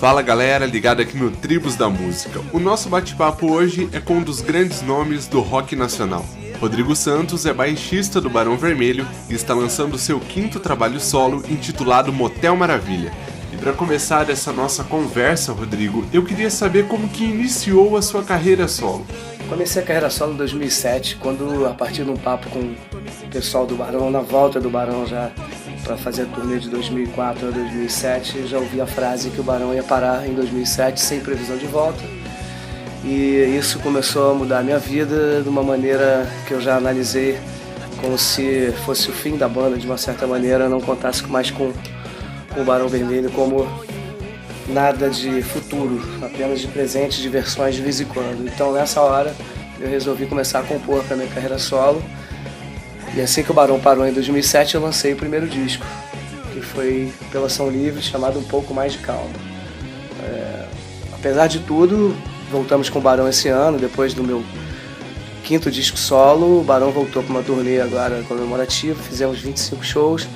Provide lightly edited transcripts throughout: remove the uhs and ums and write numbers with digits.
Fala galera, ligado aqui no Tribos da Música. O nosso bate-papo hoje é com um dos grandes nomes do rock nacional. Rodrigo Santos é baixista do Barão Vermelho e está lançando seu quinto trabalho solo intitulado Motel Maravilha. E para começar essa nossa conversa, Rodrigo, eu queria saber como que iniciou a sua carreira solo. Comecei a carreira solo em 2007, quando, a partir de um papo com o pessoal do Barão, na volta do Barão já para fazer a turnê de 2004 a 2007, já ouvi a frase que o Barão ia parar em 2007 sem previsão de volta. E isso começou a mudar a minha vida de uma maneira que eu já analisei como se fosse o fim da banda, de uma certa maneira, não contasse mais com o Barão Vermelho como nada de futuro, apenas de presente, de versões de vez em quando. Então nessa hora eu resolvi começar a compor para minha carreira solo. E assim que o Barão parou em 2007, eu lancei o primeiro disco, que foi pela Ação Livre, chamado Um Pouco Mais de Calma. Apesar de tudo, voltamos com o Barão esse ano, depois do meu quinto disco solo. O Barão voltou para uma turnê agora comemorativa, fizemos 25 shows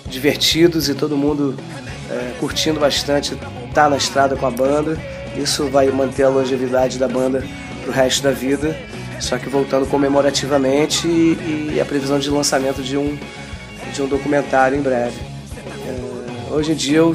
divertidos e todo mundo curtindo bastante estar na estrada com a banda. Isso vai manter a longevidade da banda para o resto da vida, só que voltando comemorativamente e a previsão de lançamento de um documentário em breve. Hoje em dia eu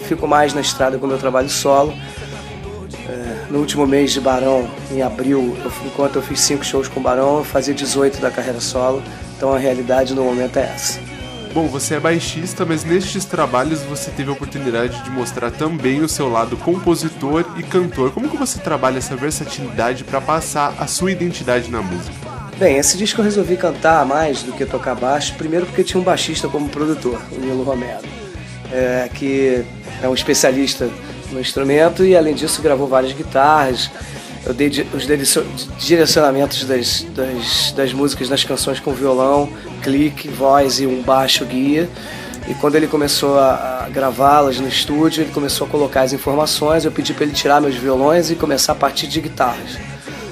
fico mais na estrada com o meu trabalho solo. No último mês de Barão, em abril, enquanto eu fiz 5 shows com o Barão, eu fazia 18 da carreira solo, então a realidade no momento é essa. Bom, você é baixista, mas nestes trabalhos você teve a oportunidade de mostrar também o seu lado compositor e cantor. Como que você trabalha essa versatilidade para passar a sua identidade na música? Bem, esse disco eu resolvi cantar mais do que tocar baixo, primeiro porque tinha um baixista como produtor, o Nilo Romero, que é um especialista no instrumento e além disso gravou várias guitarras. Eu dei os direcionamentos das músicas nas canções com violão, clique, voz e um baixo guia. E quando ele começou a gravá-las no estúdio, ele começou a colocar as informações. Eu pedi para ele tirar meus violões e começar a partir de guitarras,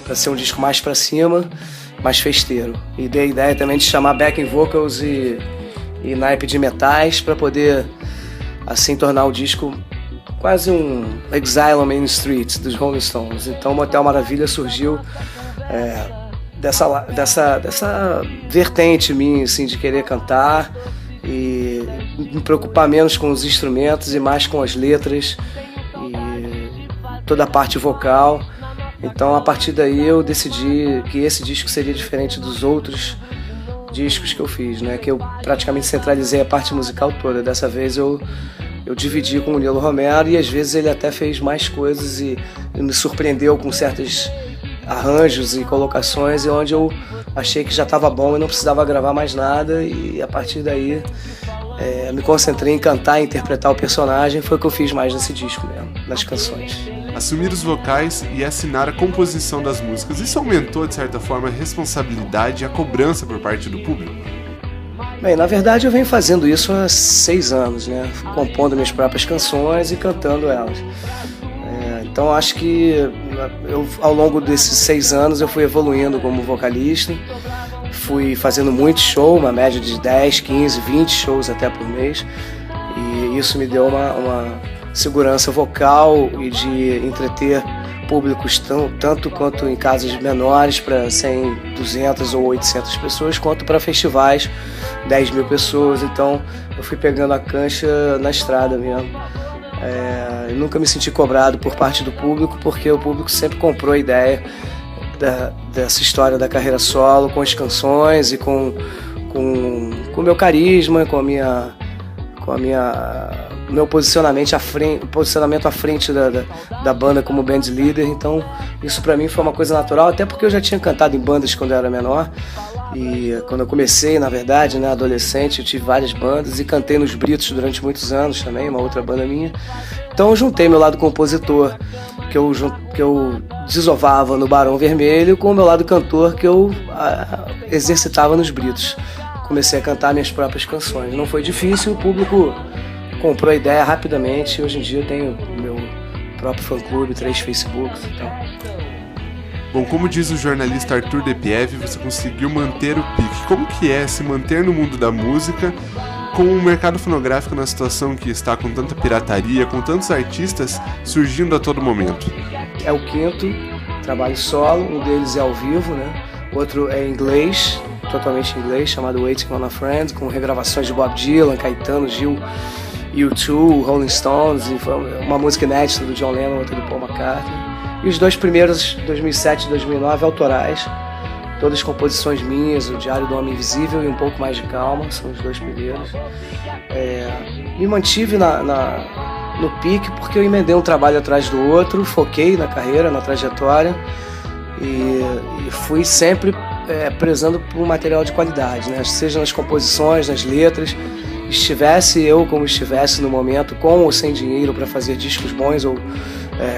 para ser um disco mais para cima, mais festeiro. E dei a ideia também de chamar backing vocals e naipe de metais para poder assim tornar o disco quase um Exile on Main Street dos Rolling Stones. Então Motel Maravilha surgiu dessa vertente minha assim, de querer cantar e me preocupar menos com os instrumentos e mais com as letras e toda a parte vocal. Então a partir daí eu decidi que esse disco seria diferente dos outros discos que eu fiz, né? Que eu praticamente centralizei a parte musical toda. Dessa vez eu dividi com o Nilo Romero e às vezes ele até fez mais coisas e me surpreendeu com certos arranjos e colocações, e onde eu achei que já estava bom e não precisava gravar mais nada, e a partir daí me concentrei em cantar e interpretar o personagem. Foi o que eu fiz mais nesse disco mesmo, nas canções. Assumir os vocais e assinar a composição das músicas, isso aumentou de certa forma a responsabilidade e a cobrança por parte do público? Bem, na verdade eu venho fazendo isso há 6 anos, né? Compondo minhas próprias canções e cantando elas. Então acho que ao longo desses 6 anos eu fui evoluindo como vocalista, fui fazendo muito show, uma média de 10, 15, 20 shows até por mês, e isso me deu uma segurança vocal e de entreter públicos tanto quanto em casas menores para 100, 200 ou 800 pessoas, quanto para festivais 10 mil pessoas. Então eu fui pegando a cancha na estrada mesmo. Eu nunca me senti cobrado por parte do público, porque o público sempre comprou a ideia dessa história da carreira solo, com as canções e com o meu carisma, com meu posicionamento à frente da banda como band leader. Então isso pra mim foi uma coisa natural, até porque eu já tinha cantado em bandas quando eu era menor, e quando eu comecei, na verdade, né, adolescente, eu tive várias bandas e cantei nos Britos durante muitos anos também, uma outra banda minha. Então eu juntei meu lado compositor, que eu desovava no Barão Vermelho, com o meu lado cantor, que eu exercitava nos Britos. Comecei a cantar minhas próprias canções. Não foi difícil, o público comprou a ideia rapidamente. Hoje em dia eu tenho meu próprio fã-clube, 3 Facebooks e tal. Bom, como diz o jornalista Arthur Depiev, você conseguiu manter o pique. Como que é se manter no mundo da música Com o mercado fonográfico na situação que está, com tanta pirataria, com tantos artistas surgindo a todo momento? É o quinto trabalho solo, um deles é ao vivo, né? Outro é em inglês, totalmente em inglês, chamado Waiting on a Friend, com regravações de Bob Dylan, Caetano, Gil, U2, Rolling Stones, e foi uma música inédita do John Lennon, outra do Paul McCartney. E os dois primeiros, 2007 e 2009, autorais, todas composições minhas, O Diário do Homem Invisível e Um Pouco Mais de Calma, são os dois primeiros. Me mantive no pique porque eu emendei um trabalho atrás do outro, foquei na carreira, na trajetória e fui sempre prezando por um material de qualidade, né? Seja nas composições, nas letras, estivesse eu como estivesse no momento, com ou sem dinheiro para fazer discos bons ou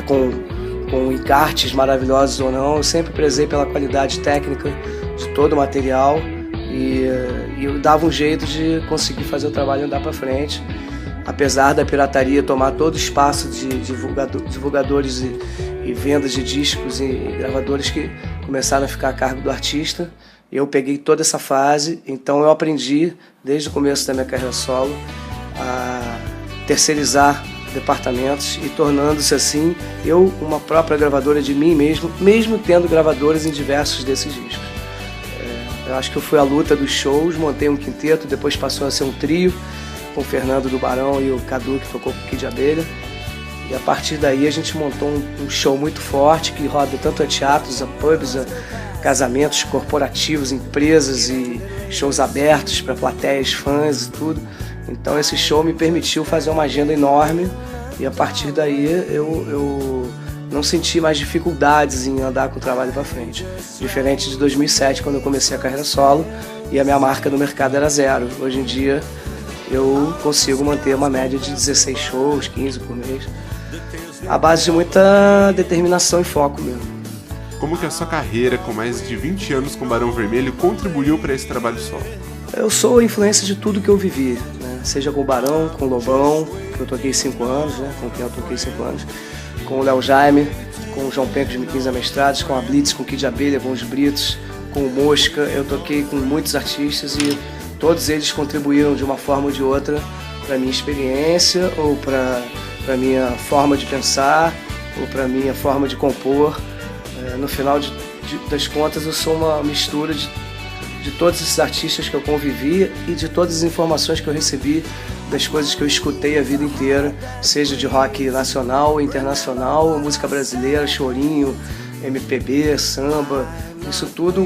com encartes maravilhosos ou não, eu sempre prezei pela qualidade técnica de todo o material e eu dava um jeito de conseguir fazer o trabalho andar para frente, apesar da pirataria tomar todo o espaço de divulgadores e vendas de discos e gravadores que começaram a ficar a cargo do artista. Eu peguei toda essa fase, então eu aprendi desde o começo da minha carreira solo a terceirizar departamentos e tornando-se assim eu uma própria gravadora de mim mesmo tendo gravadoras em diversos desses discos. Eu acho que eu fui à luta dos shows, montei um quinteto, depois passou a ser um trio com o Fernando do Barão e o Cadu, que tocou com o Kid de Abelha, e a partir daí a gente montou um show muito forte que roda tanto a teatros, a pubs, a casamentos corporativos, empresas e shows abertos para plateias, fãs e tudo. Então esse show me permitiu fazer uma agenda enorme e a partir daí eu não senti mais dificuldades em andar com o trabalho para frente. Diferente de 2007, quando eu comecei a carreira solo e a minha marca no mercado era zero. Hoje em dia eu consigo manter uma média de 16 shows, 15 por mês, à base de muita determinação e foco mesmo. Como que a sua carreira, com mais de 20 anos com Barão Vermelho, contribuiu para esse trabalho solo? Eu sou a influência de tudo que eu vivi, né? Seja com o Barão, com o Lobão, que eu toquei 5 anos, né? Com quem eu toquei 5 anos, com o Léo Jaime, com o João Penco de 15 Amestrados, com a Blitz, com o Kid de Abelha, com os Britos, com o Mosca. Eu toquei com muitos artistas e todos eles contribuíram de uma forma ou de outra para a minha experiência ou para a minha forma de pensar ou para a minha forma de compor. No final das contas, eu sou uma mistura de todos esses artistas que eu convivi e de todas as informações que eu recebi das coisas que eu escutei a vida inteira, seja de rock nacional, internacional, música brasileira, chorinho, MPB, samba. Isso tudo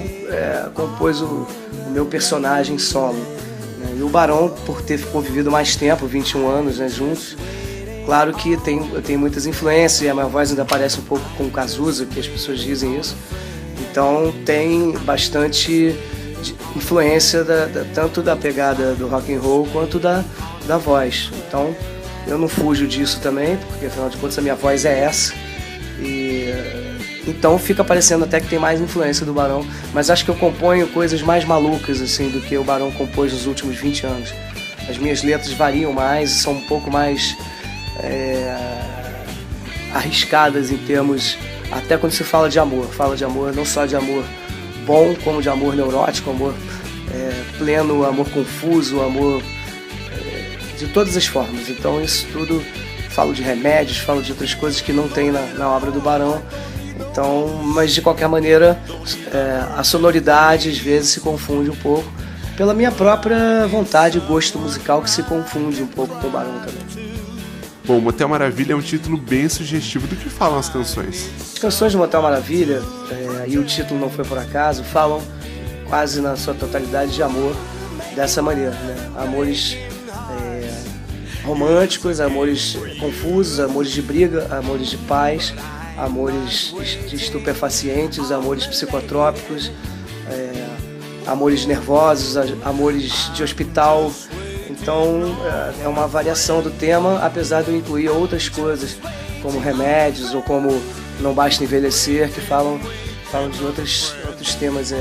compôs o meu personagem solo, né? E o Barão, por ter convivido mais tempo, 21 anos, né, juntos, claro que eu tenho muitas influências e a minha voz ainda parece um pouco com o Cazuza, que as pessoas dizem isso. Então tem bastante influência tanto da pegada do rock and roll quanto da voz. Então eu não fujo disso também, porque afinal de contas a minha voz é essa. Então fica parecendo até que tem mais influência do Barão, mas acho que eu componho coisas mais malucas assim do que o Barão compôs nos últimos 20 anos. As minhas letras variam mais, são um pouco mais arriscadas em termos, até quando se fala de amor não só de amor bom, como de amor neurótico, amor pleno, amor confuso, amor de todas as formas. Então isso tudo, falo de remédios, falo de outras coisas que não tem na obra do Barão. Então, mas de qualquer maneira a sonoridade às vezes se confunde um pouco pela minha própria vontade e gosto musical, que se confunde um pouco com o Barão também. Bom, Motel Maravilha é um título bem sugestivo. Do que falam as canções? As canções de Motel Maravilha, e o título não foi por acaso, falam quase na sua totalidade de amor, dessa maneira, né? Amores românticos, amores confusos, amores de briga, amores de paz, amores de estupefacientes, amores psicotrópicos, amores nervosos, amores de hospital. Então é uma variação do tema, apesar de eu incluir outras coisas, como remédios ou como Não Basta Envelhecer, que falam de outros temas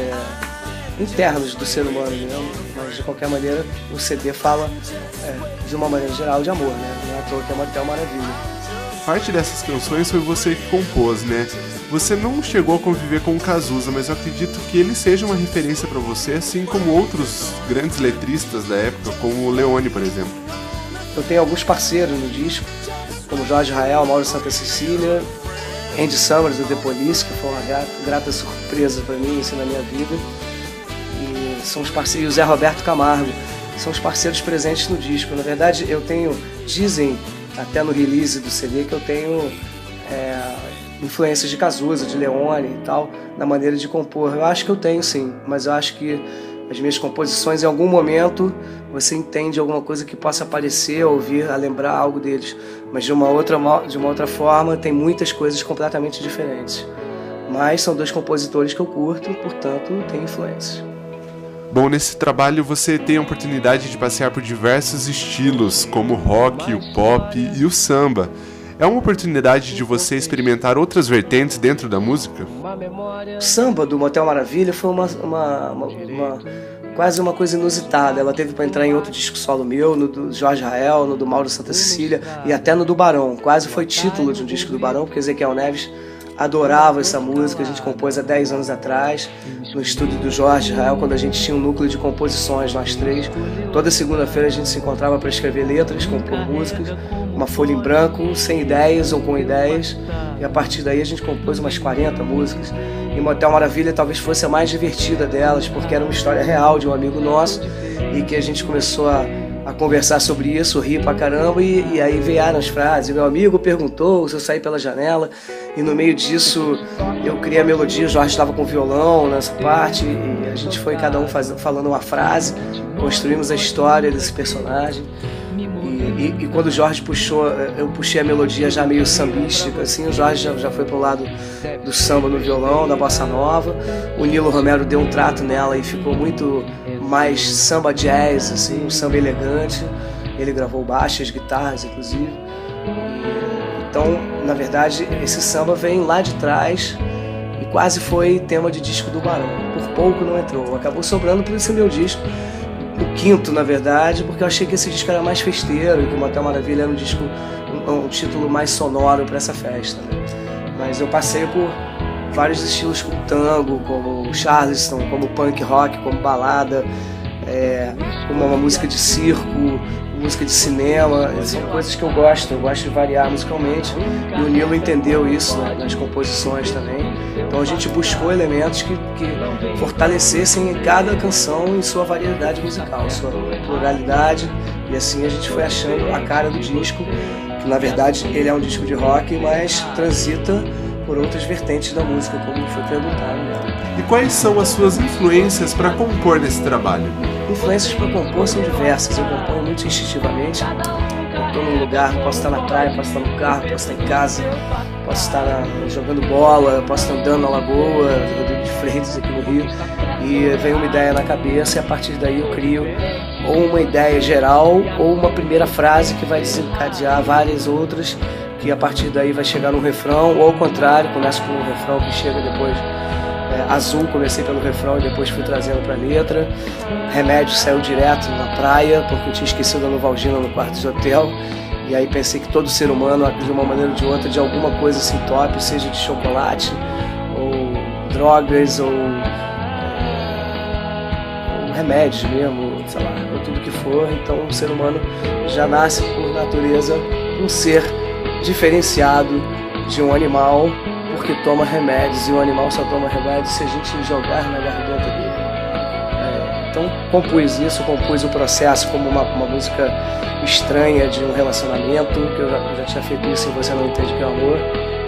internos do ser humano mesmo. Mas de qualquer maneira o CD fala de uma maneira geral de amor, né? Não é à toa que é Motel Maravilha. parte dessas canções foi você que compôs, né? Você não chegou a conviver com o Cazuza, mas eu acredito que ele seja uma referência para você, assim como outros grandes letristas da época, como o Leone, por exemplo. Eu tenho alguns parceiros no disco, como Jorge Israel, Mauro Santa Cecília, Andy Summers, do The Police, que foi uma grata surpresa para mim, assim, na minha vida. E são os parceiros, e o Zé Roberto Camargo, são os parceiros presentes no disco. Na verdade, eu tenho, dizem até no release do CD, que eu tenho influências de Cazuza, de Leone e tal, na maneira de compor. Eu acho que eu tenho, sim, mas eu acho que as minhas composições, em algum momento, você entende alguma coisa que possa aparecer, ouvir, a lembrar algo deles. Mas de uma outra forma, tem muitas coisas completamente diferentes. Mas são dois compositores que eu curto, portanto, tem influências. Bom, nesse trabalho você tem a oportunidade de passear por diversos estilos, como o rock, o pop e o samba. É uma oportunidade de você experimentar outras vertentes dentro da música? O samba do Motel Maravilha foi quase uma coisa inusitada. Ela teve para entrar em outro disco solo meu, no do Jorge Israel, no do Mauro Santa Cecília e até no do Barão. Quase foi título de um disco do Barão, porque Ezequiel Neves adorava essa música. A gente compôs há 10 anos atrás, no estúdio do Jorge Israel, quando a gente tinha um núcleo de composições, nós três. Toda segunda-feira a gente se encontrava para escrever letras, compor músicas, uma folha em branco, sem ideias ou com ideias, e a partir daí a gente compôs umas 40 músicas. E Motel Maravilha talvez fosse a mais divertida delas, porque era uma história real de um amigo nosso, e que a gente começou a conversar sobre isso, rir pra caramba, e aí vieram as frases. Meu amigo perguntou se eu saí pela janela, e no meio disso eu criei a melodia, o Jorge estava com violão nessa parte, e a gente foi cada um falando uma frase, construímos a história desse personagem. E quando o Jorge puxou, eu puxei a melodia já meio sambística, assim, o Jorge já foi pro lado do samba no violão, da bossa nova. O Nilo Romero deu um trato nela e ficou muito mais samba jazz, assim, um samba elegante. Ele gravou baixo, as guitarras, inclusive. Então, na verdade, esse samba vem lá de trás e quase foi tema de disco do Barão. Por pouco não entrou, acabou sobrando por esse meu disco. O quinto, na verdade, porque eu achei que esse disco era mais festeiro e que o Motel Maravilha era um título mais sonoro para essa festa, né? Mas eu passei por vários estilos, como tango, como charleston, como punk rock, como balada, como uma música de circo, música de cinema. São coisas que eu gosto de variar musicalmente, e o Nilo entendeu isso, né, nas composições também. Então a gente buscou elementos que fortalecessem cada canção em sua variedade musical, sua pluralidade, e assim a gente foi achando a cara do disco, que na verdade ele é um disco de rock, mas transita por outras vertentes da música, como foi perguntado, né? E quais são as suas influências para compor nesse trabalho? Influências para compor são diversas. Eu componho muito instintivamente. Eu estou num lugar, posso estar na praia, posso estar no carro, posso estar em casa, posso estar jogando bola, posso estar andando na lagoa, Rodrigo de Freitas aqui no Rio, e vem uma ideia na cabeça e a partir daí eu crio ou uma ideia geral ou uma primeira frase que vai desencadear várias outras, que a partir daí vai chegar no refrão, ou ao contrário, começo com um refrão que chega depois. Azul, comecei pelo refrão e depois fui trazendo para a letra. Remédio saiu direto na praia, porque eu tinha esquecido a Novalgina no quarto de hotel. E aí pensei que todo ser humano, de uma maneira ou de outra, de alguma coisa se entope, seja de chocolate, ou drogas, ou remédios mesmo, sei lá, ou tudo que for. Então o ser humano já nasce por natureza um ser diferenciado de um animal, porque toma remédios, e o animal só toma remédios se a gente jogar na garganta dele. Então compus o processo como uma música estranha de um relacionamento, que eu já tinha feito isso em Você Não Entende Que é o Amor,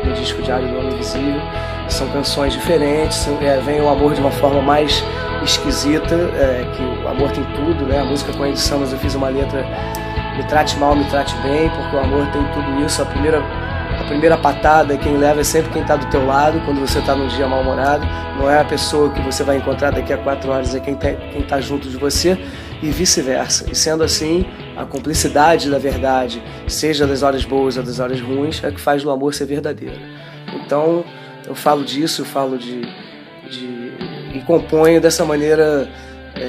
no disco Diário do Homem Invisível. São canções diferentes, vem o amor de uma forma mais esquisita, que o amor tem tudo, né? A música com Andy Summers eu fiz uma letra, me trate mal, me trate bem, porque o amor tem tudo isso. A primeira patada, quem leva é sempre quem está do teu lado, quando você está num dia mal-humorado. Não é a pessoa que você vai encontrar daqui a 4 horas, é quem está junto de você, e vice-versa. E sendo assim, a cumplicidade da verdade, seja das horas boas ou das horas ruins, é que faz o amor ser verdadeiro. Então, eu falo disso, eu falo e componho dessa maneira,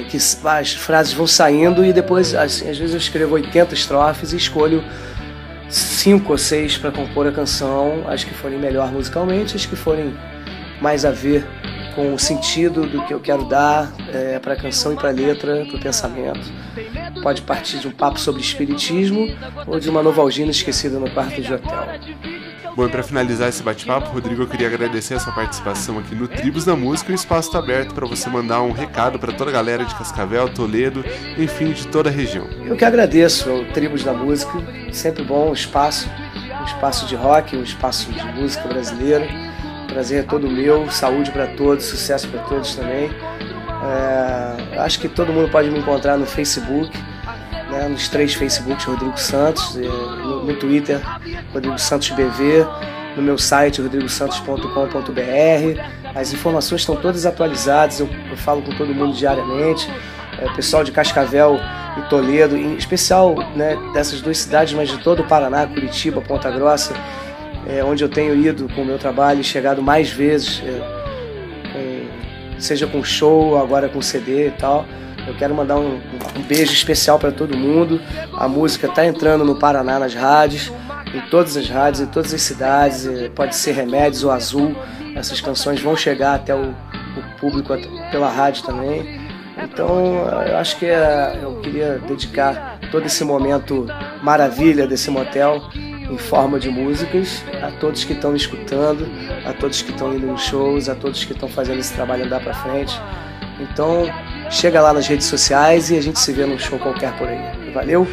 que as frases vão saindo, e depois, assim, às vezes eu escrevo 80 estrofes e escolho 5 ou 6 para compor a canção, as que forem melhor musicalmente, as que forem mais a ver com o sentido do que eu quero dar para a canção e para a letra, para o pensamento. Pode partir de um papo sobre espiritismo ou de uma novalgina esquecida no quarto de hotel. Bom, e para finalizar esse bate-papo, Rodrigo, eu queria agradecer a sua participação aqui no Tribos da Música. O espaço está aberto para você mandar um recado para toda a galera de Cascavel, Toledo, enfim, de toda a região. Eu que agradeço ao Tribos da Música, sempre bom um espaço de rock, um espaço de música brasileira. O prazer é todo meu, saúde para todos, sucesso para todos também. Acho que todo mundo pode me encontrar no Facebook, né, nos 3 Facebooks Rodrigo Santos, no Twitter Rodrigo Santos BV, no meu site rodrigosantos.com.br. As informações estão todas atualizadas, eu falo com todo mundo diariamente, o pessoal de Cascavel e Toledo, em especial, né, dessas 2 cidades, mas de todo o Paraná, Curitiba, Ponta Grossa, onde eu tenho ido com o meu trabalho e chegado mais vezes, seja com show, agora com CD e tal. Eu quero mandar um beijo especial para todo mundo. A música está entrando no Paraná nas rádios, em todas as rádios, em todas as cidades, pode ser Remédios ou Azul. Essas canções vão chegar até o público pela rádio também. Então eu acho que eu queria dedicar todo esse momento maravilha desse motel em forma de músicas a todos que estão me escutando, a todos que estão indo nos shows, a todos que estão fazendo esse trabalho andar para frente. Então chega lá nas redes sociais e a gente se vê num show qualquer por aí. Valeu!